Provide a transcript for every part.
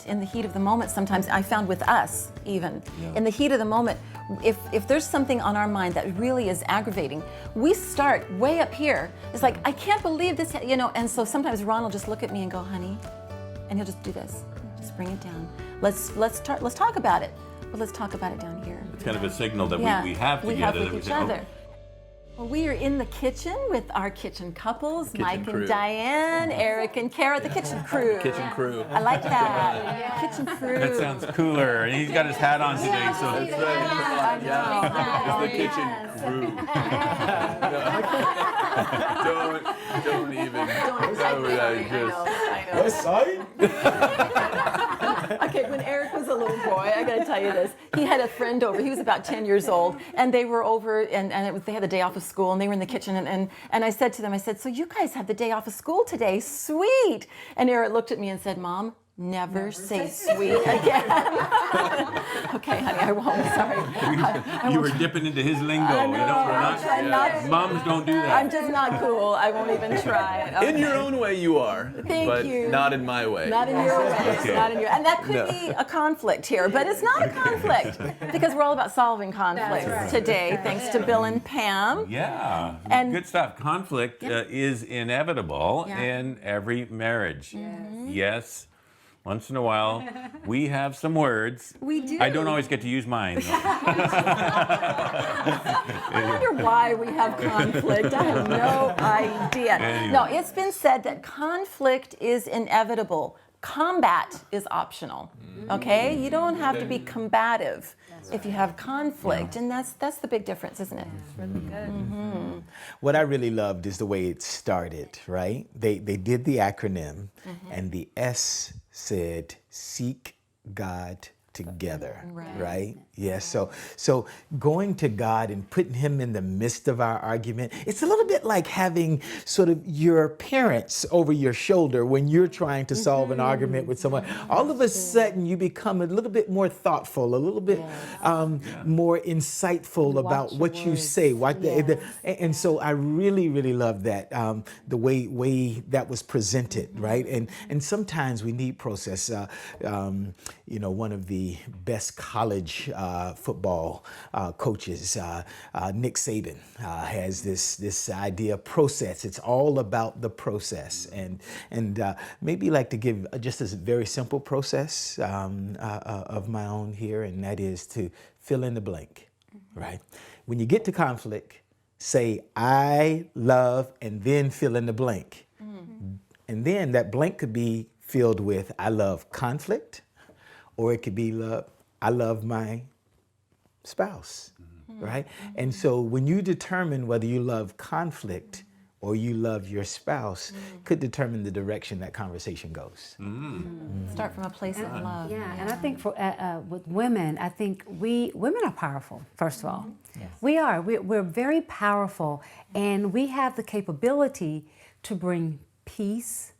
moment, in the heat of the moment, sometimes I found with us even, in the heat of the moment, if there's something on our mind that really is aggravating, we start way up here. It's like, I can't believe this, and so sometimes Ron will just look at me and go, honey, and he'll just do this, just bring it down. Let's talk about it, but let's talk about it down here. It's kind of a signal that we have together. We have with that each say, other. Well, we are in the kitchen with our kitchen couples, Mike crew. and Diane, Eric and Kara, the kitchen crew. Kitchen crew. I like that. Kitchen crew. That sounds cooler. And he's got his hat on today, so That's right. Yeah. It's the kitchen crew. Don't even. West Side? Okay, when Eric was a little boy, I gotta tell you this. He had a friend over. He was about 10 years old, and they were over, and they had the day off of school, and they were in the kitchen, and I said to them, I said, so you guys have the day off of school today? Sweet. And Eric looked at me and said, Mom, never say sweet again. Okay, honey, I won't. Sorry. you were dipping into his lingo. I know, We're I'm not- Moms don't do that. I'm just not cool. I won't even try. Okay. In your own way, you are. Thank but you. not in my way. Not in your way. Okay. Not in your. And that could be a conflict here, but it's not a conflict because we're all about solving conflicts today, thanks to Bill and Pam. Yeah, And- good stuff. Conflict is inevitable in every marriage. Yes, once in a while we have some words. We do. I don't always get to use mine, though. I wonder why we have conflict. I have no idea. Anyway. No, it's been said that conflict is inevitable. Combat is optional. Okay, you don't have to be combative if you have conflict, and that's the big difference, isn't it? Really good. What I really loved is the way it started, right? They did the acronym, and the S said seek God together, right? Yes. So going to God and putting Him in the midst of our argument, it's a little bit like having sort of your parents over your shoulder when you're trying to solve an argument with someone. All of a sudden, you become a little bit more thoughtful, a little bit more insightful about what you say. And so I really, really love that the way that was presented, right? And sometimes we need process. One of the best college football coaches, Nick Saban, has this idea of process. It's all about the process, and maybe like to give just a very simple process of my own here, and that is to fill in the blank, right? When you get to conflict, say I love, and then fill in the blank, and then that blank could be filled with I love conflict. Or it could be I love my spouse, right? And so when you determine whether you love conflict or you love your spouse, could determine the direction that conversation goes. Start from a place of love. Yeah, and I think for with women, I think women are powerful. First of all, Yes. we are. We're very powerful, and we have the capability to bring peace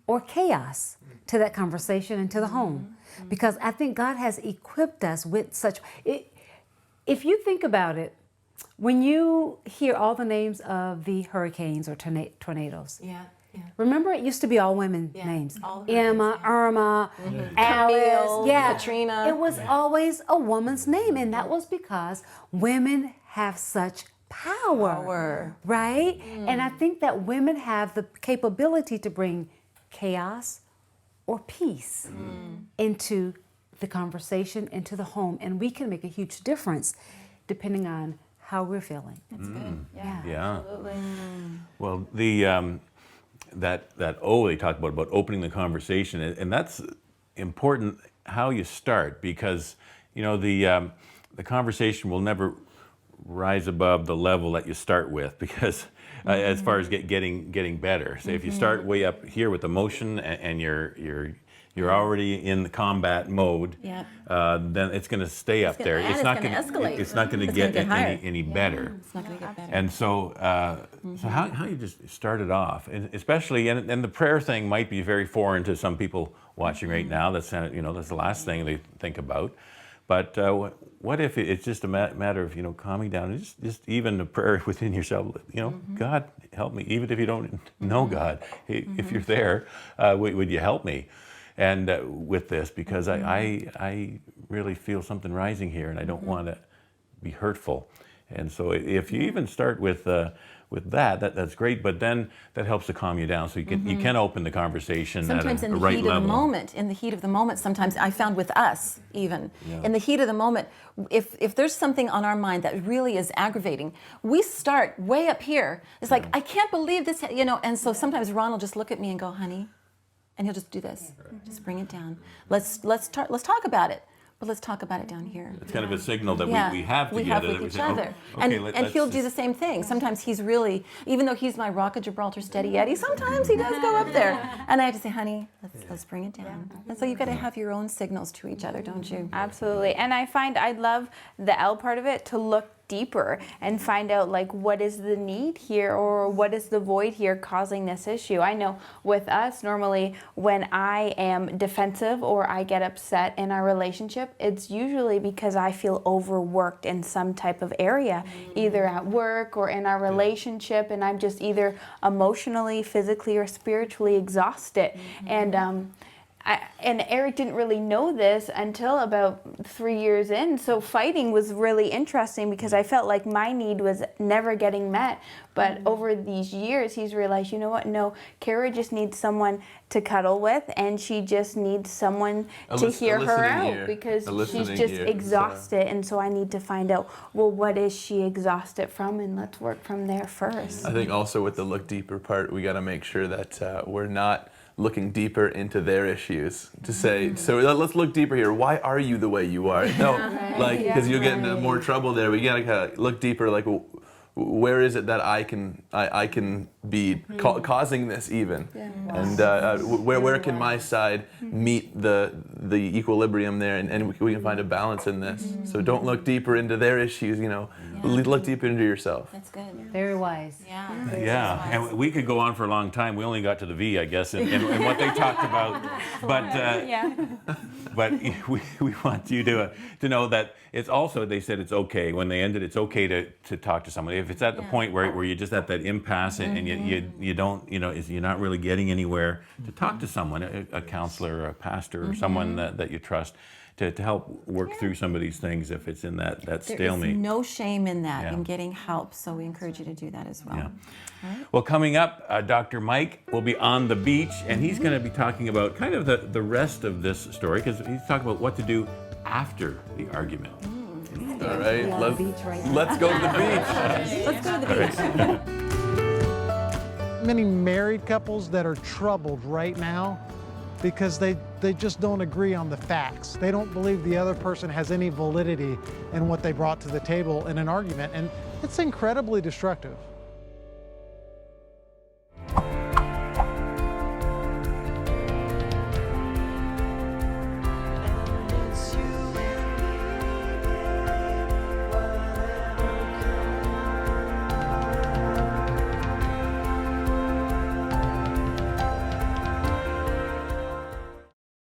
or chaos to that conversation and to the home. Because I think God has equipped us with such. If you think about it, when you hear all the names of the hurricanes or tornadoes, remember it used to be all women names. All Emma, Irma, Alice, Camille, Katrina. It was always a woman's name, and that was because women have such power. Right? And I think that women have the capability to bring chaos or peace into the conversation, into the home, and we can make a huge difference depending on how we're feeling. That's good. Yeah. Absolutely. Well, the that O they talked about opening the conversation, and that's important how you start, because the conversation will never rise above the level that you start with, because as far as getting better. So if you start way up here with emotion and you're already in the combat mode, then it's going to stay up there. It's not going to escalate. It's not going to It's get gonna get higher. any better. It's not going to get better. And so, so how you just started off, and especially, and the prayer thing might be very foreign to some people watching right now. That's that's the last thing they think about. But what if it's just a matter of calming down, and just even a prayer within yourself. God help me, even if you don't know God, if you're there, would you help me? and with this, because I really feel something rising here, and I don't want to be hurtful. And so if you even start with that's great, but then that helps to calm you down, so you can open the conversation Sometimes at in a the right heat level. of the moment, sometimes I found with us even, in the heat of the moment, if there's something on our mind that really is aggravating, we start way up here. It's like, I can't believe this, and so sometimes Ron will just look at me and go, honey, and he'll just do this, just bring it down. Let's talk about it. But let's talk about it down here. It's kind of a signal that Yeah, we have we together. have that with we each say, oh, other. okay, and let's he'll do just- the same thing. Sometimes he's really, even though he's my Rock of Gibraltar steady Eddie, sometimes he does go up there. And I have to say, honey, let's bring it down. And so you've got to have your own signals to each other, don't you? Absolutely. And I find I love the L part of it, to look deeper and find out like what is the need here, or what is the void here causing this issue. I know with us, normally when I am defensive or I get upset in our relationship, it's usually because I feel overworked in some type of area, either at work or in our relationship, and I'm just either emotionally, physically, or spiritually exhausted. And Eric didn't really know this until about 3 years in. So fighting was really interesting because I felt like my need was never getting met. But over these years, he's realized, you know what? No, Kara just needs someone to cuddle with, and she just needs someone to hear her listening out ear. because A she's listening just ear. exhausted. And so I need to find out, well, what is she exhausted from? And let's work from there first. I think also with the look deeper part, we got to make sure that we're not looking deeper into their issues to say, so let's look deeper here. Why are you the way you are? No, like, because you'll get into more trouble there. We gotta kind of look deeper, like, where is it that I can be causing this even, and where can my side meet the equilibrium there, and we can find a balance in this. So don't look deeper into their issues. Look deeper into yourself. That's good. Very wise. Yeah. Yeah, and we could go on for a long time. We only got to the V, I guess, and what they talked about. But we want you to know that it's also, they said it's okay. When they ended, it's okay to talk to someone. If it's at the point where you're just at that impasse and you don't, you're not really getting anywhere, to talk to someone, a counselor or a pastor or someone that you trust, to help work through some of these things if it's in that There is stalemate. no shame in that, Yeah. in getting help. So we encourage you to do that as well. Yeah. Well, coming up, Dr. Mike will be on the beach, and he's going to be talking about kind of the rest of this story, because he's talking about what to do after the argument. All right, on the beach right now. let's go to the beach. Let's go to the beach. Many married couples that are troubled right now because they just don't agree on the facts. They don't believe the other person has any validity in what they brought to the table in an argument, and it's incredibly destructive.